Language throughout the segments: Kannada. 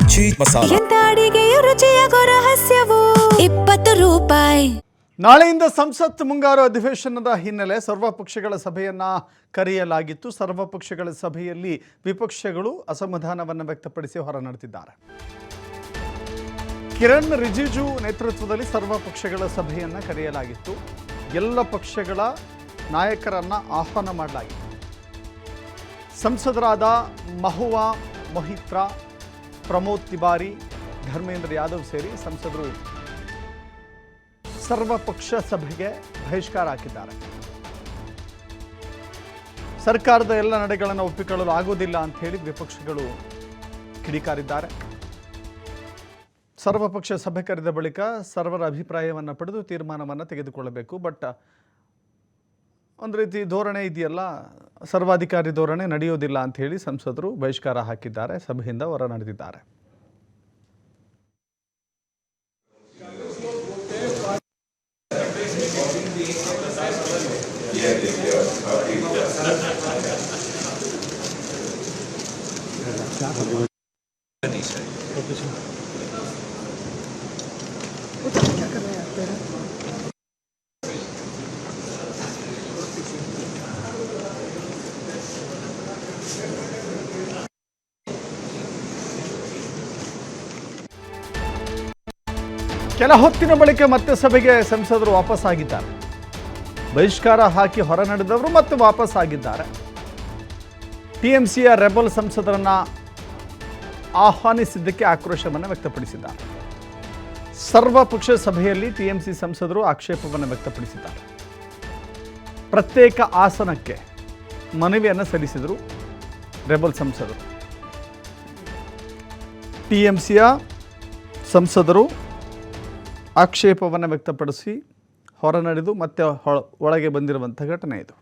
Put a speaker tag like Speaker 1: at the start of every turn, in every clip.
Speaker 1: ಮಜ್ಜಿ ಮಸಾಲ
Speaker 2: ಎಂತ ಅಡಿಗೆಯ ರುಚಿಯಾಗೋ ರಹಸ್ಯವು 20 ರೂಪಾಯಿ.
Speaker 3: ನಾಳೆಯಿಂದ ಸಂಸತ್ ಮುಂಗಾರು ಅಧಿವೇಶನದ ಹಿನ್ನೆಲೆ ಸರ್ವಪಕ್ಷಗಳ ಸಭೆಯನ್ನ ಕರೆಯಲಾಗಿತ್ತು. ಸರ್ವಪಕ್ಷಗಳ ಸಭೆಯಲ್ಲಿ ವಿಪಕ್ಷಗಳು ಅಸಮಾಧಾನವನ್ನು ವ್ಯಕ್ತಪಡಿಸಿ ಹೊರನಡೆದಿದ್ದಾರೆ. ಕಿರಣ್ ರಿಜಿಜು ನೇತೃತ್ವದಲ್ಲಿ ಸರ್ವಪಕ್ಷಗಳ ಸಭೆಯನ್ನು ಕರೆಯಲಾಗಿತ್ತು. ಎಲ್ಲ ಪಕ್ಷಗಳ ನಾಯಕರನ್ನು ಆಹ್ವಾನ ಮಾಡಲಾಗಿತ್ತು. ಸಂಸದರಾದ ಮಹುವಾ ಮೊಹಿತ್ರಾ, ಪ್ರಮೋದ್ ತಿವಾರಿ, ಧರ್ಮೇಂದ್ರ ಯಾದವ್ ಸೇರಿ ಸಂಸದರು ಸರ್ವಪಕ್ಷ ಸಭೆಗೆ ಬಹಿಷ್ಕಾರ ಹಾಕಿದ್ದಾರೆ. ಸರ್ಕಾರದ ಎಲ್ಲ ನಡೆಗಳನ್ನು ಒಪ್ಪಿಕೊಳ್ಳಲು ಆಗುವುದಿಲ್ಲ ಅಂತ ಹೇಳಿ ವಿಪಕ್ಷಗಳು ಕಿಡಿಕಾರಿದ್ದಾರೆ. ಸರ್ವಪಕ್ಷ ಸಭೆ ಕರೆದ ಬಳಿಕ ಸರ್ವರ ಅಭಿಪ್ರಾಯವನ್ನು ಪಡೆದು ತೀರ್ಮಾನವನ್ನು ತೆಗೆದುಕೊಳ್ಳಬೇಕು. ಬಟ್ ಒಂದು ರೀತಿ ಧೋರಣೆ ಇದೆಯಲ್ಲ, ಸರ್ವಾಧಿಕಾರಿ ಧೋರಣೆ ನಡೆಯೋದಿಲ್ಲ ಅಂತ ಹೇಳಿ ಸಂಸದರು ಬಹಿಷ್ಕಾರ ಹಾಕಿದ್ದಾರೆ. ಸಭೆಯಿಂದ ಹೊರ ನಡೆದಿದ್ದಾರೆ. ಕೆಲ ಹೊತ್ತಿನ ಬಳಿಕ ಮತ್ತೆ ಸಭೆಗೆ ಸಂಸದರು ವಾಪಸ್ ಆಗಿದ್ದಾರೆ. ಬಹಿಷ್ಕಾರ ಹಾಕಿ ಹೊರ ನಡೆದವರು ಮತ್ತೆ ವಾಪಸ್ ಆಗಿದ್ದಾರೆ. ಟಿಎಂಸಿಯ ರೆಬಲ್ ಸಂಸದರನ್ನ ಆಹ್ವಾನಿಸಿದ್ದಕ್ಕೆ ಆಕ್ರೋಶವನ್ನು ವ್ಯಕ್ತಪಡಿಸಿದ್ದಾರೆ. ಸರ್ವಪಕ್ಷ ಸಭೆಯಲ್ಲಿ ಟಿಎಂಸಿ ಸಂಸದರು ಆಕ್ಷೇಪವನ್ನು ವ್ಯಕ್ತಪಡಿಸಿದ್ದಾರೆ. ಪ್ರತ್ಯೇಕ ಆಸನಕ್ಕೆ ಮನವಿಯನ್ನು ಸಲ್ಲಿಸಿದರು ರೆಬಲ್ ಸಂಸದರು. ಟಿಎಂಸಿಯ ಸಂಸದರು ಆಕ್ಷೇಪವನ್ನು ವ್ಯಕ್ತಪಡಿಸಿ ಹೊರ ನಡೆದು ಮತ್ತೆ ಒಳಗೆ ಬಂದಿರುವಂಥ ಘಟನೆ ಇದು.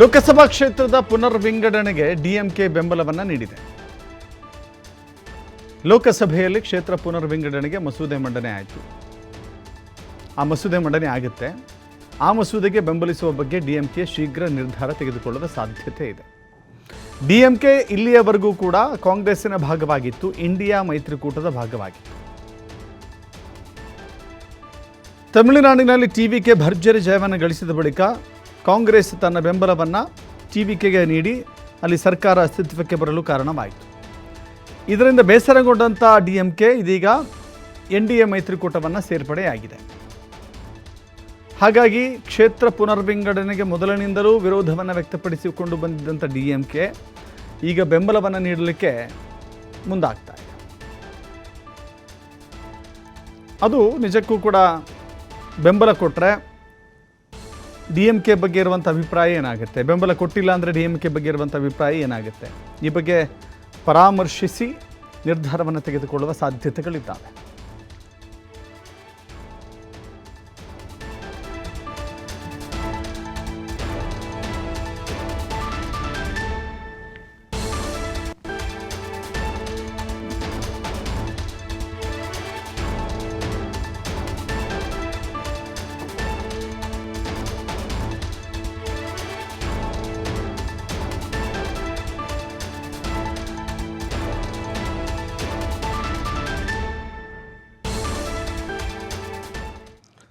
Speaker 3: ಲೋಕಸಭಾ ಕ್ಷೇತ್ರದ ಪುನರ್ ವಿಂಗಡಣೆಗೆ ಡಿಎಂಕೆ ಬೆಂಬಲವನ್ನು ನೀಡಿದೆ. ಲೋಕಸಭೆಯಲ್ಲಿ ಕ್ಷೇತ್ರ ಪುನರ್ ವಿಂಗಡಣೆಗೆ ಮಸೂದೆ ಮಂಡನೆ ಆಯಿತು. ಆ ಮಸೂದೆ ಮಂಡನೆ ಆಗುತ್ತೆ. ಆ ಮಸೂದೆಗೆ ಬೆಂಬಲಿಸುವ ಬಗ್ಗೆ ಡಿಎಂಕೆ ಶೀಘ್ರ ನಿರ್ಧಾರ ತೆಗೆದುಕೊಳ್ಳುವ ಸಾಧ್ಯತೆ ಇದೆ. ಡಿಎಂಕೆ ಇಲ್ಲಿಯವರೆಗೂ ಕೂಡ ಕಾಂಗ್ರೆಸ್ಸಿನ ಭಾಗವಾಗಿತ್ತು, ಇಂಡಿಯಾ ಮೈತ್ರಿಕೂಟದ ಭಾಗವಾಗಿತ್ತು. ತಮಿಳುನಾಡಿನಲ್ಲಿ ಟಿವಿಕೆ ಭರ್ಜರಿ ಜಯವನ್ನು ಗಳಿಸಿದ ಬಳಿಕ ಕಾಂಗ್ರೆಸ್ ತನ್ನ ಬೆಂಬಲವನ್ನು ಟಿವಿಕೆಗೆ ನೀಡಿ ಅಲ್ಲಿ ಸರ್ಕಾರ ಅಸ್ತಿತ್ವಕ್ಕೆ ಬರಲು ಕಾರಣವಾಯಿತು. ಇದರಿಂದ ಬೇಸರಗೊಂಡಂಥ ಡಿಎಂಕೆ ಇದೀಗ ಎನ್ಡಿಎ ಮೈತ್ರಿಕೂಟವನ್ನು ಸೇರ್ಪಡೆಯಾಗಿದೆ. ಹಾಗಾಗಿ ಕ್ಷೇತ್ರ ಪುನರ್ವಿಂಗಡಣೆಗೆ ಮೊದಲಿನಿಂದಲೂ ವಿರೋಧವನ್ನು ವ್ಯಕ್ತಪಡಿಸಿಕೊಂಡು ಬಂದಿದ್ದಂಥ ಡಿಎಂಕೆ ಈಗ ಬೆಂಬಲವನ್ನು ನೀಡಲಿಕ್ಕೆ ಮುಂದಾಗ್ತಾ ಇದೆ. ಅದು ನಿಜಕ್ಕೂ ಕೂಡ ಬೆಂಬಲ ಕೊಟ್ಟರೆ ಡಿಎಂಕೆ ಬಗ್ಗೆ ಇರುವಂಥ ಅಭಿಪ್ರಾಯ ಏನಾಗುತ್ತೆ, ಬೆಂಬಲ ಕೊಟ್ಟಿಲ್ಲ ಅಂದರೆ ಡಿಎಂಕೆ ಬಗ್ಗೆ ಇರುವಂಥ ಅಭಿಪ್ರಾಯ ಏನಾಗುತ್ತೆ, ಈ ಬಗ್ಗೆ ಪರಾಮರ್ಶಿಸಿ ನಿರ್ಧಾರವನ್ನು ತೆಗೆದುಕೊಳ್ಳುವ ಸಾಧ್ಯತೆಗಳಿದ್ದಾವೆ.